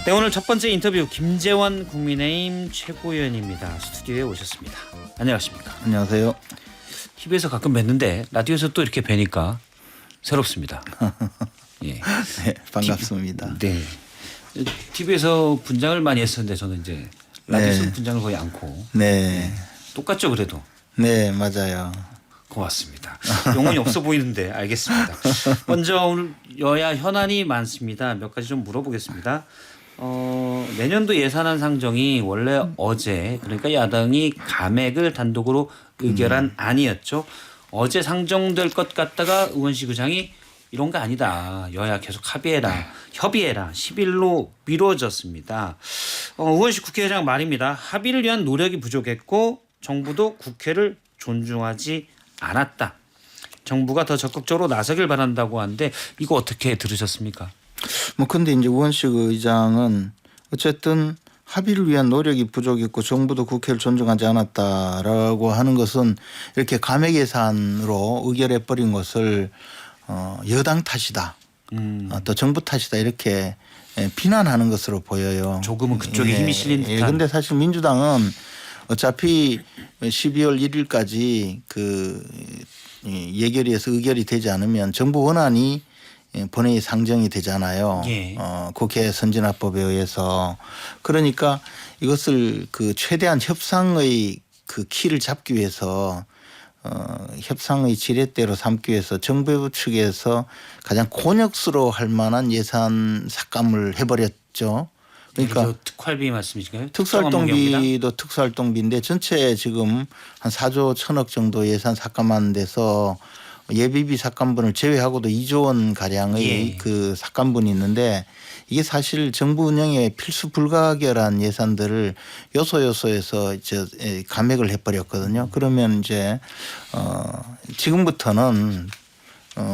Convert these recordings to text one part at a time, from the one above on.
네, 오늘 첫 번째 인터뷰 김재원 국민의힘 최고위원입니다. 스튜디오에 오셨습니다. 안녕하십니까? 안녕하세요. TV에서 가끔 뵀는데 라디오에서 또 이렇게 뵈니까 새롭습니다. 예. 네, 반갑습니다. 네. TV에서 분장을 많이 했었는데 저는 이제 라디오에서 네. 분장을 거의 않고. 네. 똑같죠, 그래도? 네, 맞아요. 고맙습니다. 영혼이 없어 보이는데 알겠습니다. 먼저 오늘 여야 현안이 많습니다. 몇 가지 좀 물어보겠습니다. 내년도 예산안 상정이 원래 어제 그러니까 야당이 감액을 단독으로 의결한 안이었죠. 어제 상정될 것 같다가 의원식 의장이 이런 거 아니다. 여야 계속 협의해라. 10일로 미뤄졌습니다. 의원식 국회의장 말입니다. 합의를 위한 노력이 부족했고 정부도 국회를 존중하지 않았다. 정부가 더 적극적으로 나서길 바란다고 하는데 이거 어떻게 들으셨습니까? 뭐 근데 이제 우원식 의장은 어쨌든 합의를 위한 노력이 부족했고 정부도 국회를 존중하지 않았다라고 하는 것은 이렇게 감액 예산으로 의결해 버린 것을 여당 탓이다. 또 정부 탓이다 이렇게 비난하는 것으로 보여요. 조금은 그쪽에 힘이 실린 듯한. 그런데 사실 민주당은 어차피 12월 1일까지 그 예결위에서 의결이 되지 않으면 정부 원안이 본회의 상정이 되잖아요. 예. 국회 선진화법에 의해서. 그러니까 이것을 그 최대한 협상의 그 키를 잡기 위해서 협상의 지렛대로 삼기 위해서 정부 측에서 가장 곤욕스러워할 만한 예산 삭감을 해버렸죠. 그러니까 특활비 말씀이신가요? 특수활동비도 특수활동비인데 전체 지금 한 4조 1천억 정도 예산 삭감하는 데서 예비비 삭감분을 제외하고도 2조 원 가량의 예. 그 삭감분이 있는데 이게 사실 정부 운영에 필수 불가결한 예산들을 요소에서 감액을 해버렸거든요. 그러면 이제 지금부터는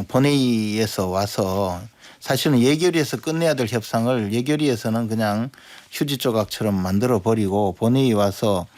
본회의에서 와서 사실은 예결위에서 끝내야 될 협상을 예결위에서는 그냥 휴지 조각처럼 만들어 버리고 본회의 와서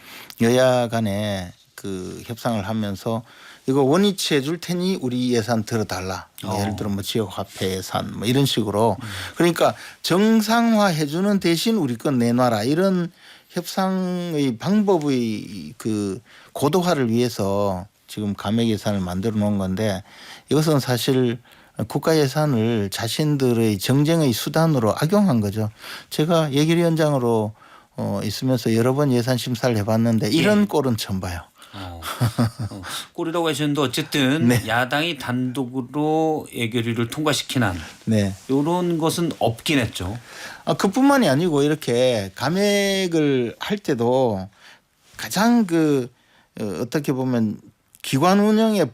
여야 간에 그 협상을 하면서 이거 원위치 해줄 테니 우리 예산 들어달라. 예를 들어 뭐 지역 화폐 예산 뭐 이런 식으로 그러니까 정상화 해주는 대신 우리 건 내놔라 이런 협상의 방법의 그 고도화를 위해서 지금 감액 예산을 만들어 놓은 건데 이것은 사실 국가 예산을 자신들의 정쟁의 수단으로 악용한 거죠. 제가 예결위원장으로 있으면서 여러 번 예산 심사를 해봤는데 이런 꼴은 처음 봐요. 꼴이라고 하셨는데 어쨌든 네. 야당이 단독으로 예결위를 통과시킨 한 네. 이런 것은 없긴 했죠. 그뿐만이 아니고 이렇게 감액을 할 때도 가장 어떻게 보면 기관 운영에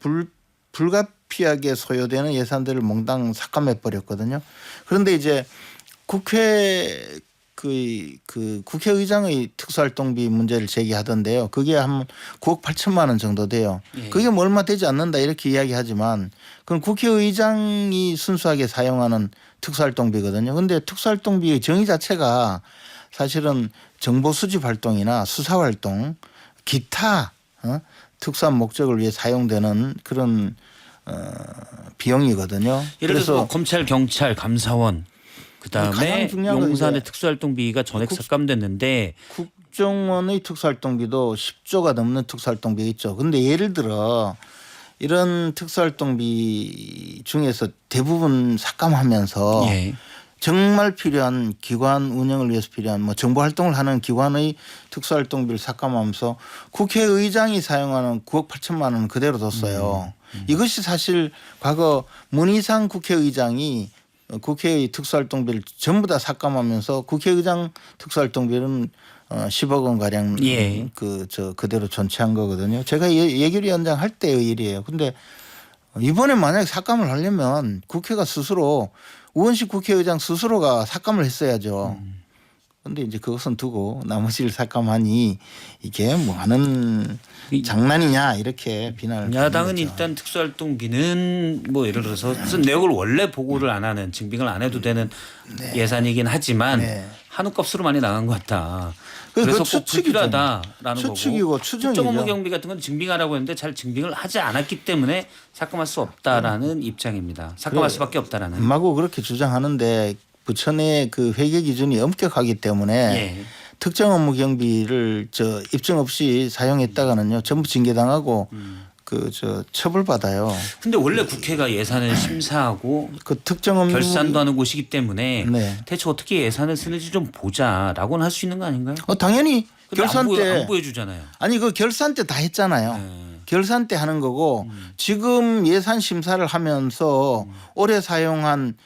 불가피하게 소요되는 예산들을 몽땅 삭감해 버렸거든요. 그런데 이제 국회 국회의장의 특수활동비 문제를 제기하던데요. 그게 한 9억 8천만 원 정도 돼요. 예. 그게 뭐 얼마 되지 않는다 이렇게 이야기하지만 그건 국회의장이 순수하게 사용하는 특수활동비거든요. 그런데 특수활동비의 정의 자체가 사실은 정보 수집 활동이나 수사 활동 기타 특수한 목적을 위해 사용되는 그런 비용이거든요. 예를 들어서 그래서 검찰, 경찰, 감사원 그다음에 가장 중요한 건 용산의 이제 특수활동비가 전액 삭감됐는데 국정원의 특수활동비도 10조가 넘는 특수활동비가 있죠. 그런데 예를 들어 이런 특수활동비 중에서 대부분 삭감하면서 예. 정말 필요한 기관 운영을 위해서 필요한 뭐 정보 활동을 하는 기관의 특수활동비를 삭감하면서 국회의장이 사용하는 9억 8천만 원은 그대로 뒀어요. 이것이 사실 과거 문희상 국회의장이 국회의 특수활동비를 전부 다 삭감하면서 국회의장 특수활동비는 10억 원 가량 예. 그대로 존치한 거거든요. 제가 예결위원장 할 때의 일이에요. 근데 이번에 만약에 삭감을 하려면 국회가 스스로 우원식 국회의장 스스로가 삭감을 했어야죠. 그런데 이제 그것은 두고 나머지를 삭감하니 이게 뭐 하는 장난이냐 이렇게 비난을 야당은 거죠. 일단 특수활동비는 뭐 예를 들어서 쓴 내역을 원래 보고를 안 하는 증빙을 안 해도 되는 예산이긴 하지만 한우값으로 많이 나간 것 같다. 그래서 꼭 불필요하다라는 거고 추정이죠. 특정 업무 경비 같은 건 증빙하라고 했는데 잘 증빙을 하지 않았기 때문에 삭감할 수 없다라는 입장입니다. 삭감할 수밖에 없다라는. 마구 그렇게 주장하는데 부처 내 그 회계 기준이 엄격하기 때문에 예. 특정 업무 경비를 입증 없이 사용했다가는요 전부 징계당하고 처벌받아요. 근데 원래 국회가 예산을 심사하고 그 특정 업무 결산도 하는 곳이기 때문에 네. 대체 어떻게 예산을 쓰는지 좀 보자라고는 할 수 있는 거 아닌가요? 당연히 근데 결산 때 안 보여주잖아요. 아니 그 결산 때 다 했잖아요. 네. 결산 때 하는 거고 지금 예산 심사를 하면서 올해 사용한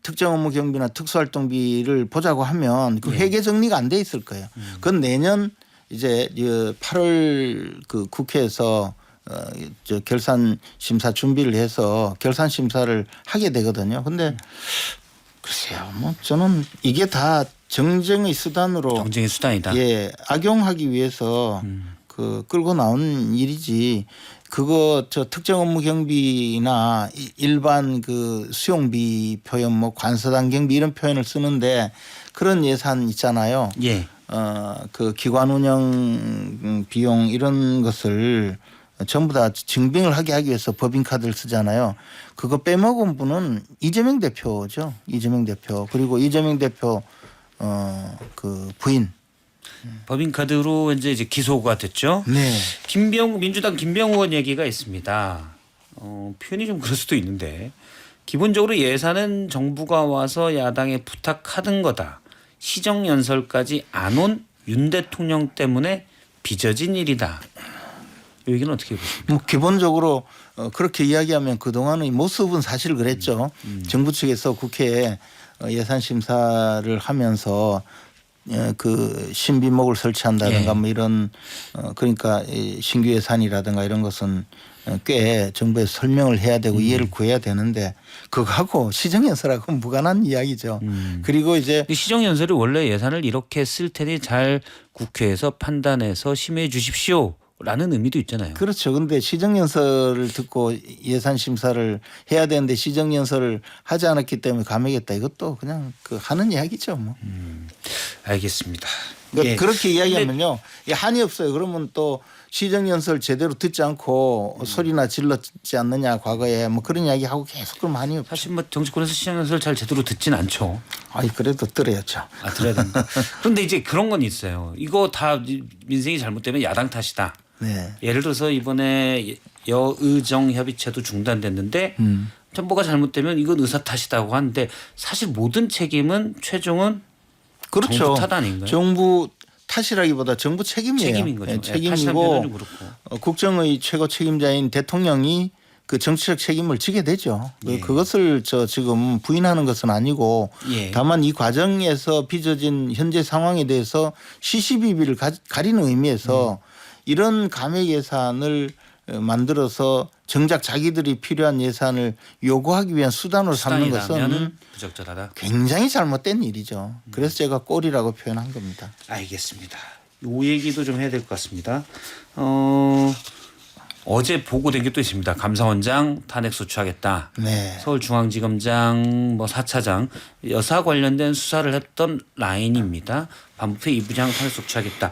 특정 업무 경비나 특수활동비를 보자고 하면 그 회계 정리가 안 돼 있을 거예요. 그건 내년 이제 8월 그 국회에서 결산 심사 준비를 해서 결산 심사를 하게 되거든요. 근데 글쎄요, 뭐 저는 이게 다 정쟁의 수단으로 정쟁의 수단이다. 예, 악용하기 위해서 그 끌고 나온 일이지. 그거 특정 업무 경비나 일반 그 수용비 표현 뭐 관서당 경비 이런 표현을 쓰는데 그런 예산 있잖아요. 예. 그 기관 운영 비용 이런 것을 전부 다 증빙을 하게 하기 위해서 법인카드를 쓰잖아요. 그거 빼먹은 분은 이재명 대표죠. 이재명 대표. 그리고 이재명 대표 그 부인. 법인카드로 이제 기소가 됐죠. 네. 민주당 김병우 의원 얘기가 있습니다. 표현이 좀 그럴 수도 있는데 기본적으로 예산은 정부가 와서 야당에 부탁하던 거다. 시정연설까지 안 온 윤 대통령 때문에 빚어진 일이다. 이 얘기는 어떻게 보십니까? 뭐 기본적으로 그렇게 이야기하면 그동안의 모습은 사실 그랬죠. 정부 측에서 국회에 예산 심사를 하면서 그 신비목을 설치한다든가 뭐 이런 그러니까 신규 예산이라든가 이런 것은 꽤 정부에 설명을 해야 되고 이해를 구해야 되는데 그거하고 시정연설하고 무관한 이야기죠. 그리고 이제 시정연설이 원래 예산을 이렇게 쓸 테니 잘 국회에서 판단해서 심의해 주십시오. 라는 의미도 있잖아요. 그렇죠. 근데 시정연설을 듣고 예산 심사를 해야 되는데 시정연설을 하지 않았기 때문에 감액했다. 이것도 그냥 그 하는 이야기죠. 뭐. 알겠습니다. 그러니까 예. 그렇게 이야기하면요. 한이 없어요. 그러면 또 시정연설 제대로 듣지 않고 소리나 질렀지 않느냐 과거에 뭐 그런 이야기하고 계속 그러면 한이 없죠. 사실 뭐 정치권에서 시정연설 잘 제대로 듣진 않죠. 아니 그래도 들어야죠. 들어야 된다. 그런데 이제 그런 건 있어요. 이거 다 민생이 잘못되면 야당 탓이다. 네. 예를 들어서 이번에 여의정 협의체도 중단됐는데 정부가 잘못되면 이건 의사 탓이다고 하는데 사실 모든 책임은 최종은 그렇죠. 정부 탓 아닌가요? 정부 탓이라기보다 정부 책임이에요. 책임인 거죠. 네, 탓이라면 책임이고 좀 그렇고. 국정의 최고 책임자인 대통령이 그 정치적 책임을 지게 되죠. 예. 그것을 지금 부인하는 것은 아니고 예. 다만 이 과정에서 빚어진 현재 상황에 대해서 시시비비를 가리는 의미에서 이런 감액 예산을 만들어서 정작 자기들이 필요한 예산을 요구하기 위한 수단으로 삼는 것은 부적절하다. 굉장히 잘못된 일이죠. 그래서 제가 꼴이라고 표현한 겁니다. 알겠습니다. 요 얘기도 좀 해야 될 것 같습니다. 어제 보고된 게 또 있습니다. 감사원장 탄핵 소추하겠다. 네. 서울중앙지검장 4차장 여사 관련된 수사를 했던 라인입니다. 반부패 2부장 탄핵 소추하겠다.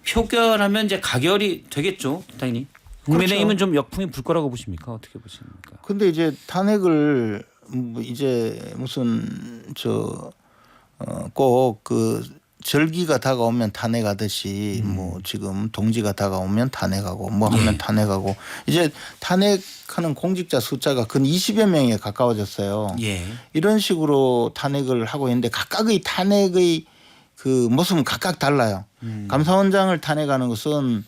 표결하면 이제 가결이 되겠죠, 당연히. 국민의힘은 좀 역풍이 불 거라고 보십니까? 어떻게 보십니까? 근데 이제 탄핵을 이제 무슨 꼭 그 절기가 다가오면 탄핵하듯이 뭐 지금 동지가 다가오면 탄핵하고 뭐 하면 탄핵하고 이제 탄핵하는 공직자 숫자가 근 20여 명에 가까워졌어요. 예. 이런 식으로 탄핵을 하고 있는데 각각의 탄핵의 그 모습은 각각 달라요. 감사원장을 탄핵하는 것은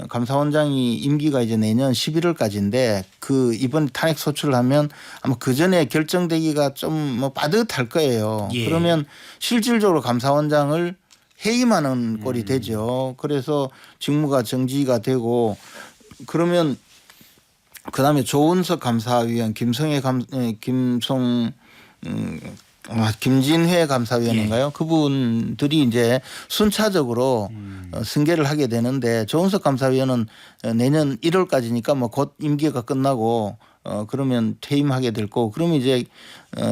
감사원장이 임기가 이제 내년 11월까지인데 그 이번 탄핵 소추를 하면 아마 그 전에 결정되기가 좀 뭐 빠듯할 거예요. 예. 그러면 실질적으로 감사원장을 해임하는 꼴이 되죠. 그래서 직무가 정지가 되고 그러면 그다음에 조은석 감사위원, 김진회 감사위원인가요? 그분들이 이제 순차적으로 승계를 하게 되는데 조은석 감사위원은 내년 1월까지니까 뭐 곧 임기가 끝나고 그러면 퇴임하게 될 거고 그러면 이제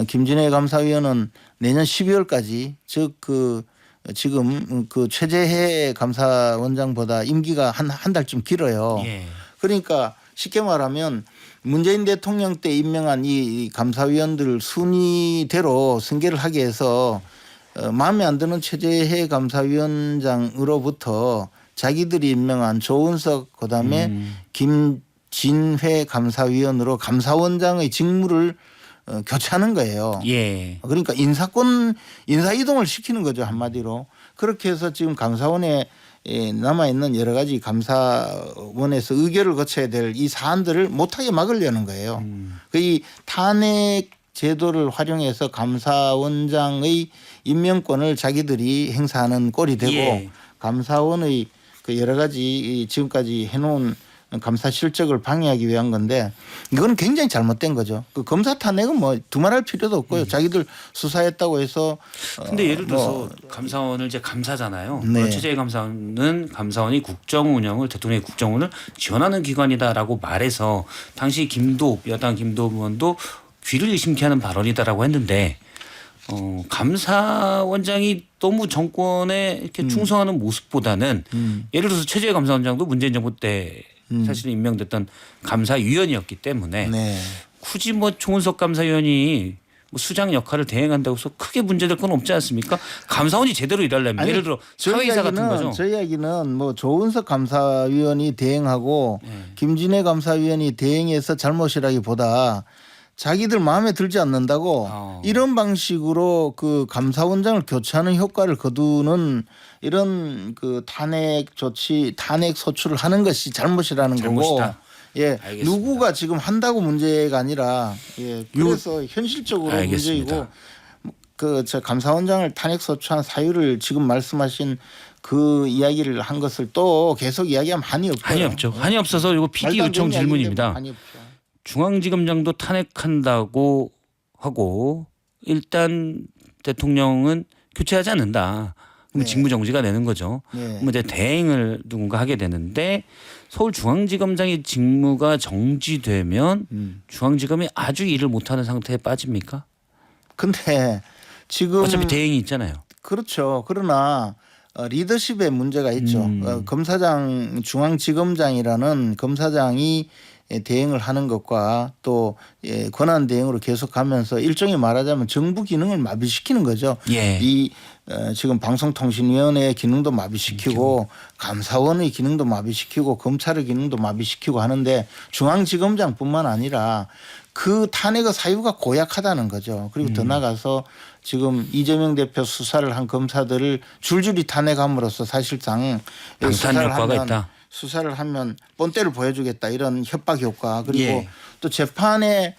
김진회 감사위원은 내년 12월까지 즉 그 지금 그 최재해 감사원장보다 임기가 한 달쯤 길어요. 예. 그러니까 쉽게 말하면 문재인 대통령 때 임명한 이 감사위원들 순위대로 승계를 하게 해서 마음에 안 드는 최재해 감사위원장으로부터 자기들이 임명한 조은석 그다음에 김진회 감사위원으로 감사원장의 직무를 교체하는 거예요. 예. 그러니까 인사 이동을 시키는 거죠 한마디로. 그렇게 해서 지금 감사원에 남아 있는 여러 가지 감사원에서 의결을 거쳐야 될 이 사안들을 못하게 막으려는 거예요. 이 탄핵 제도를 활용해서 감사원장의 임명권을 자기들이 행사하는 꼴이 되고 예. 감사원의 그 여러 가지 지금까지 해놓은 감사 실적을 방해하기 위한 건데 이건 굉장히 잘못된 거죠. 그 검사 탄핵은 뭐 두말할 필요도 없고요. 자기들 수사했다고 해서. 근데 예를 들어서 감사원을 이제 감사잖아요. 네. 최재해 감사원은 감사원이 국정 운영을 대통령의 국정 운영을 지원하는 기관이다라고 말해서 당시 여당 김도읍 의원도 귀를 의심케 하는 발언이다라고 했는데 감사원장이 너무 정권에 이렇게 충성하는 모습보다는 예를 들어서 최재해 감사원장도 문재인 정부 때 사실은 임명됐던 감사위원이었기 때문에 네. 굳이 뭐 조은석 감사위원이 뭐 수장 역할을 대행한다고 해서 크게 문제될 건 없지 않습니까? 감사원이 제대로 일하려면 예를 들어 사회이사 같은 거죠. 저희 이야기는 뭐 조은석 감사위원이 대행하고 김진애 감사위원이 대행해서 잘못이라기보다 자기들 마음에 들지 않는다고 이런 방식으로 그 감사원장을 교체하는 효과를 거두는 이런 그 탄핵 조치, 탄핵 소추를 하는 것이 잘못이라는 잘못이다. 거고. 예, 알겠습니다. 누구가 지금 한다고 문제가 아니라 예, 그래서 현실적으로 알겠습니다. 문제이고 그 저 감사원장을 탄핵 소추한 사유를 지금 말씀하신 그 이야기를 한 것을 또 계속 이야기하면 한이 없고요. 한이 없죠. 한이 없어서 이거 PD 말도 안 요청 되는 질문입니다. 이야기인데 한이 없죠. 중앙지검장도 탄핵한다고 하고 일단 대통령은 교체하지 않는다. 그럼 네. 직무정지가 되는 거죠. 네. 그럼 이제 대행을 누군가 하게 되는데 서울중앙지검장의 직무가 정지되면 중앙지검이 아주 일을 못하는 상태에 빠집니까? 근데 지금 어차피 대행이 있잖아요. 그렇죠. 그러나 리더십에 문제가 있죠. 검사장 중앙지검장이라는 검사장이 대행을 하는 것과 또 권한 대행으로 계속하면서 일종의 말하자면 정부 기능을 마비시키는 거죠. 예. 이 지금 방송통신위원회의 기능도 마비시키고 감사원의 기능도 마비시키고 검찰의 기능도 마비시키고 하는데 중앙지검장뿐만 아니라 그 탄핵의 사유가 고약하다는 거죠. 그리고 더 나가서 지금 이재명 대표 수사를 한 검사들을 줄줄이 탄핵함으로써 사실상 방탄 효과가 있다. 수사를 하면 본때를 보여주겠다 이런 협박 효과 그리고 예. 또 재판에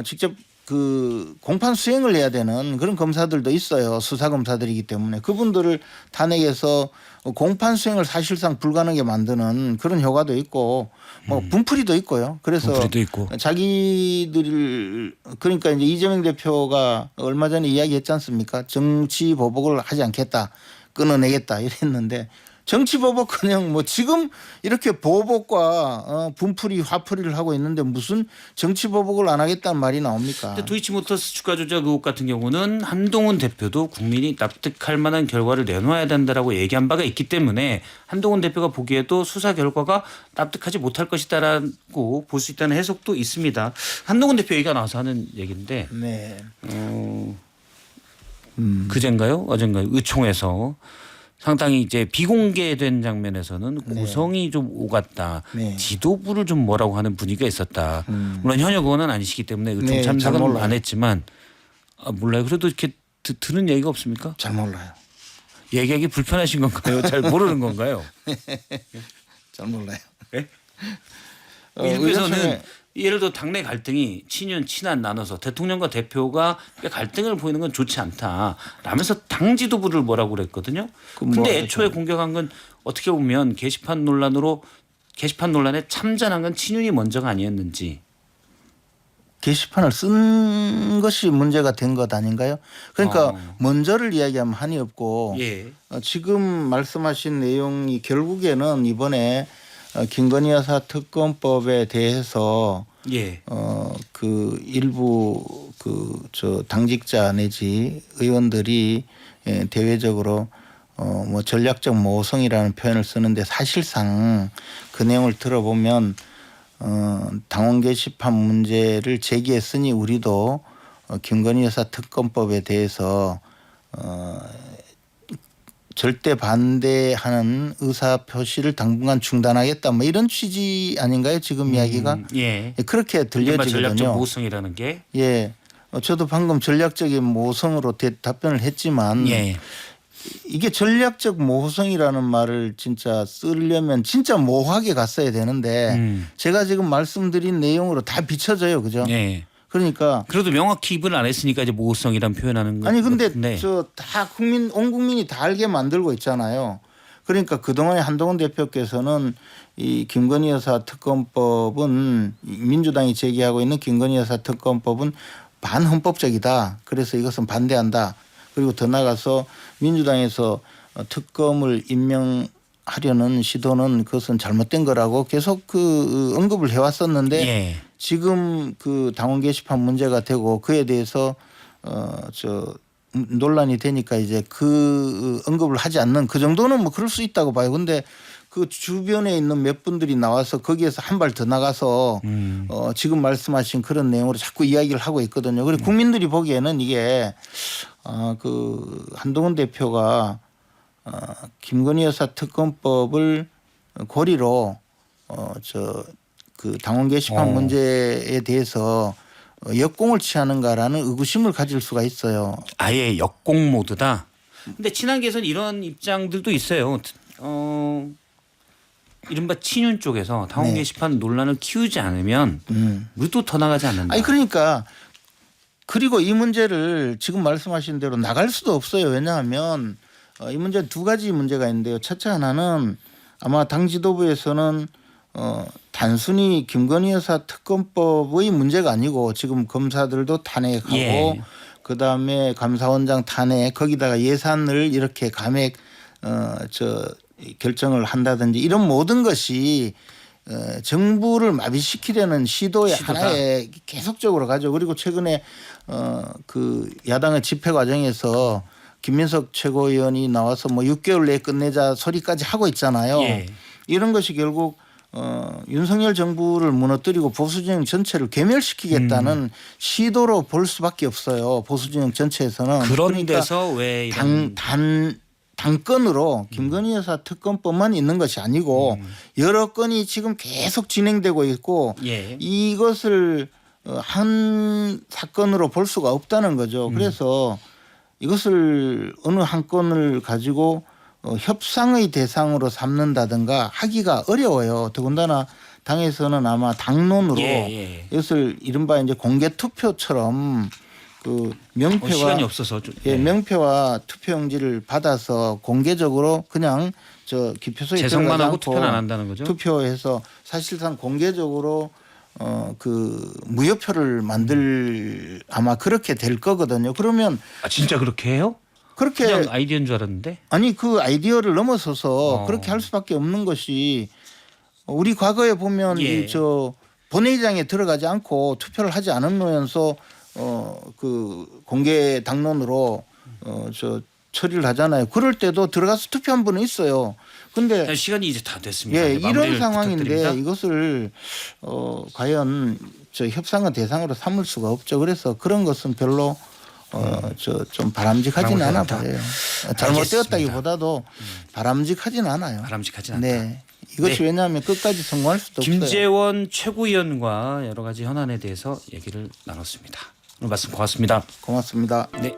직접 그 공판 수행을 해야 되는 그런 검사들도 있어요. 수사 검사들이기 때문에 그분들을 탄핵해서 공판 수행을 사실상 불가능하게 만드는 그런 효과도 있고 뭐 분풀이도 있고요. 그래서 분풀이도 있고. 자기들 그러니까 이제 이재명 대표가 얼마 전에 이야기했지 않습니까? 정치 보복을 하지 않겠다, 끊어내겠다 이랬는데. 정치 보복 그냥 뭐 지금 이렇게 보복과 분풀이 화풀이를 하고 있는데 무슨 정치 보복을 안 하겠다는 말이 나옵니까? 근데 도이치모터스 주가 조작 의혹 같은 경우는 한동훈 대표도 국민이 납득할 만한 결과를 내놓아야 된다라고 얘기한 바가 있기 때문에 한동훈 대표가 보기에도 수사 결과가 납득하지 못할 것이다라고 볼 수 있다는 해석도 있습니다. 한동훈 대표 얘기가 나와서 하는 얘기인데 네. 그젠가요? 어젠가요? 의총에서 상당히 이제 비공개된 장면에서는 고성이 좀 오갔다. 네. 지도부를 좀 뭐라고 하는 분위기가 있었다. 물론 현역 의원은 아니시기 때문에 의총 네, 잘 참석은 몰라요. 안 했지만 몰라요. 그래도 이렇게 들은 얘기가 없습니까? 잘 몰라요. 얘기하기 불편하신 건가요? 잘 모르는 건가요? 잘 몰라요. 네? 의총에 일부에서는 예를 들어 당내 갈등이 친윤 친한 나눠서 대통령과 대표가 갈등을 보이는 건 좋지 않다 라면서 당 지도부를 뭐라고 그랬거든요. 근데 애초에 공격한 건 어떻게 보면 게시판 논란에 참전한 건 친윤이 먼저가 아니었는지. 게시판을 쓴 것이 문제가 된 것 아닌가요? 그러니까 먼저를 이야기하면 한이 없고 예. 지금 말씀하신 내용이 결국에는 이번에 김건희 여사 특검법에 대해서 예. 그 일부 그 저 당직자 내지 의원들이 대외적으로 뭐 전략적 모성이라는 표현을 쓰는데 사실상 그 내용을 들어보면 당원 게시판 문제를 제기했으니 우리도 김건희 여사 특검법에 대해서 절대 반대하는 의사 표시를 당분간 중단하겠다 뭐 이런 취지 아닌가요? 지금 이야기가 예. 그렇게 전략적 들려지거든요. 모성이라는 게. 예, 저도 방금 전략적인 모성으로 답변을 했지만 예. 이게 전략적 모성이라는 말을 진짜 쓰려면 진짜 모호하게 갔어야 되는데 제가 지금 말씀드린 내용으로 다 비춰져요, 그죠? 예. 그러니까 그래도 명확히 입을 안 했으니까 이제 모성이란 표현하는 거. 아니 근데 네. 저 다 온 국민이 다 알게 만들고 있잖아요. 그러니까 그동안에 한동훈 대표께서는 이 김건희 여사 특검법은 민주당이 제기하고 있는 김건희 여사 특검법은 반헌법적이다. 그래서 이것은 반대한다. 그리고 더 나아가서 민주당에서 특검을 임명하려는 시도는 그것은 잘못된 거라고 계속 그 언급을 해왔었는데 예. 지금 그 당원 게시판 문제가 되고 그에 대해서 논란이 되니까 이제 그 언급을 하지 않는 그 정도는 뭐 그럴 수 있다고 봐요. 근데 그 주변에 있는 몇 분들이 나와서 거기에서 한 발 더 나가서 지금 말씀하신 그런 내용으로 자꾸 이야기를 하고 있거든요. 그리고 국민들이 보기에는 이게 그 한동훈 대표가 김건희 여사 특검법을 고리로 그 당원 게시판 문제에 대해서 역공을 취하는가라는 의구심을 가질 수가 있어요. 아예 역공 모드다. 근데 친한계에서는 이런 입장들도 있어요. 이른바 친윤 쪽에서 당원 네. 게시판 논란을 키우지 않으면 우리도 더 나가지 않는다. 아니 그러니까 그리고 이 문제를 지금 말씀하신 대로 나갈 수도 없어요. 왜냐하면 이 문제 두 가지 문제가 있는데요. 첫째 하나는 아마 당 지도부에서는 단순히 김건희 여사 특검법의 문제가 아니고 지금 검사들도 탄핵하고 예. 그다음에 감사원장 탄핵 거기다가 예산을 이렇게 감액 결정을 한다든지 이런 모든 것이 정부를 마비시키려는 시도의 하나에 계속적으로 가죠. 그리고 최근에 그 야당의 집회 과정에서 김민석 최고위원이 나와서 뭐 6개월 내에 끝내자 소리까지 하고 있잖아요. 예. 이런 것이 결국 윤석열 정부를 무너뜨리고 보수진영 전체를 괴멸시키겠다는 시도로 볼 수밖에 없어요. 보수진영 전체에서는. 그런 그러니까 데서 왜 이런 단건으로 김건희 여사 특검법만 있는 것이 아니고 여러 건이 지금 계속 진행되고 있고 예. 이것을 한 사건으로 볼 수가 없다는 거죠. 그래서 이것을 어느 한 건을 가지고 협상의 대상으로 삼는다든가 하기가 어려워요. 더군다나 당에서는 아마 당론으로 이것을 이른바 이제 공개 투표처럼 그 명패와 시간이 없어서 좀, 예, 명패와 투표용지를 받아서 공개적으로 그냥 기표소에 재성만 들어가지 하고 않고 투표는 안 한다는 거죠. 투표해서 사실상 공개적으로 그 무효표를 만들 아마 그렇게 될 거거든요. 그러면 진짜 그렇게 해요? 그렇게 그냥 아이디어인 줄 알았는데. 아니 그 아이디어를 넘어서서 그렇게 할 수밖에 없는 것이 우리 과거에 보면 예. 본회의장에 들어가지 않고 투표를 하지 않으면서 그 공개 당론으로 처리를 하잖아요. 그럴 때도 들어가서 투표한 분은 있어요. 근데 시간이 이제 다 됐습니다. 예, 마무리를 이런 상황인데 부탁드립니다. 이것을 과연 협상의 대상으로 삼을 수가 없죠. 그래서 그런 것은 별로 좀 바람직하진 않아 봐요. 잘못되었다기보다도 바람직하진 않아요. 바람직하진 않다. 네. 이것이 왜냐하면 끝까지 성공할 수도 없어요. 김재원 최고위원과 여러 가지 현안에 대해서 얘기를 나눴습니다. 오늘 말씀 고맙습니다. 고맙습니다. 네.